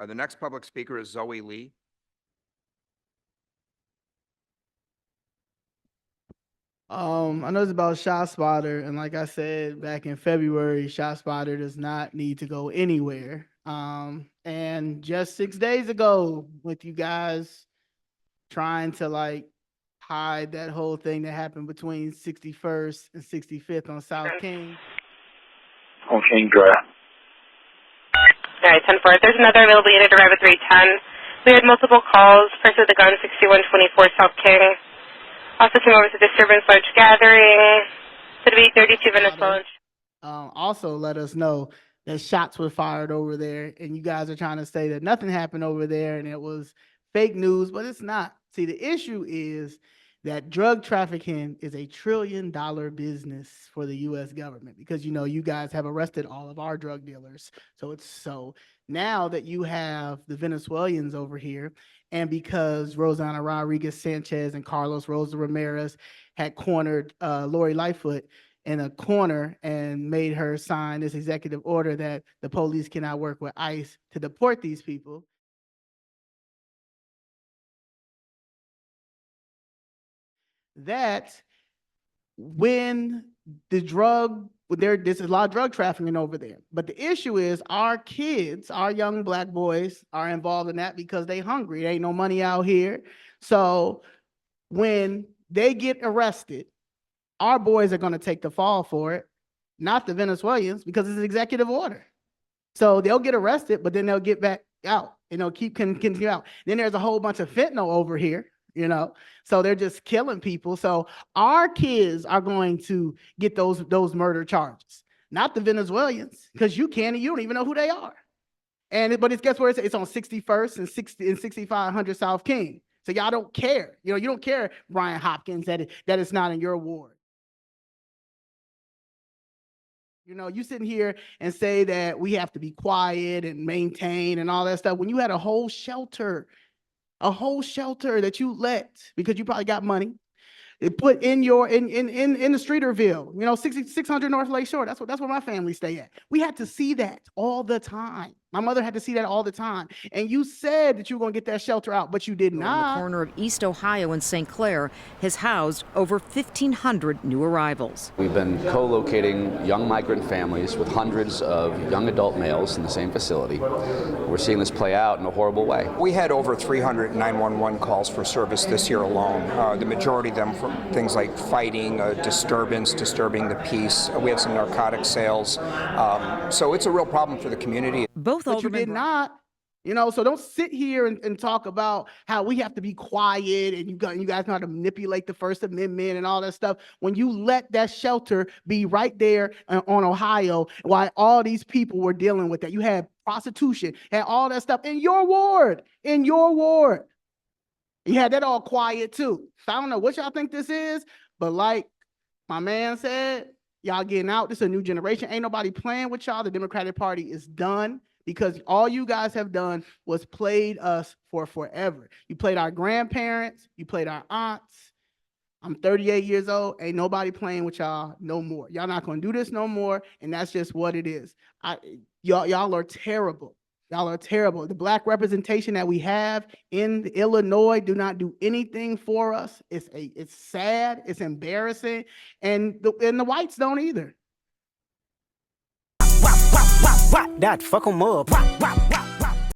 The next public speaker is Zoe Leigh. I know it's about ShotSpotter, and like I said back in February, ShotSpotter does not need to go anywhere. And just 6 days ago, with you guys trying to like hide that whole thing that happened between 61st and 65th on South King. On King Drive. All right, 10-4. There's another available unit to arrive at 310. We had multiple calls. First with the gun, 6124 South King. Also came over to disturbance large gathering. Could be 32 Venezuelan. Also let us know that shots were fired over there, and you guys are trying to say that nothing happened over there and it was fake news, but it's not. See, the issue is that drug trafficking is a $1 trillion business for the U.S. government because, you know, you guys have arrested all of our drug dealers. So now that you have the Venezuelans over here, and because Rosanna Rodriguez Sanchez and Carlos Rosa Ramirez had cornered Lori Lightfoot in a corner and made her sign this executive order that the police cannot work with ICE to deport these people. That when there's a lot of drug trafficking over there. But the issue is our kids, our young black boys are involved in that because they hungry. There ain't no money out here. So when they get arrested, our boys are going to take the fall for it, not the Venezuelans, because it's an executive order. So they'll get arrested, but then they'll get back out and they'll continue out. Then there's a whole bunch of fentanyl over here. You know, so they're just killing people. So our kids are going to get those murder charges, not the Venezuelans, because you don't even know who they are. But guess where it's on 61st and 6500 South King. So y'all don't care. You know, you don't care, Brian Hopkins, that it's not in your ward. You know, you sitting here and say that we have to be quiet and maintain and all that stuff when you had a whole shelter that you let because you probably got money. It put in the Streeterville, you know, 600 North Lake Shore. That's where my family stay at. We had to see that all the time. My mother had to see that all the time. And you said that you were going to get that shelter out, but you did not. In the corner of East Ohio and St. Clair has housed over 1,500 new arrivals. We've been co-locating young migrant families with hundreds of young adult males in the same facility. We're seeing this play out in a horrible way. We had over 300 911 calls for service this year alone. The majority of them from things like fighting, disturbing the peace. We had some narcotic sales. So it's a real problem for the community. But you did not, you know, so don't sit here and talk about how we have to be quiet and you guys know how to manipulate the First Amendment and all that stuff when you let that shelter be right there on Ohio while all these people were dealing with that. You had prostitution, had all that stuff in your ward. You had that all quiet too. So I don't know what y'all think this is, but like my man said, y'all getting out. This is a new generation. Ain't nobody playing with y'all. The Democratic Party is done. Because all you guys have done was played us for forever. You played our grandparents. You played our aunts. I'm 38 years old. Ain't nobody playing with y'all no more. Y'all not going to do this no more. And that's just what it is. Y'all are terrible. Y'all are terrible. The black representation that we have in Illinois do not do anything for us. It's sad. It's embarrassing. And the whites don't either. That fuck 'em up.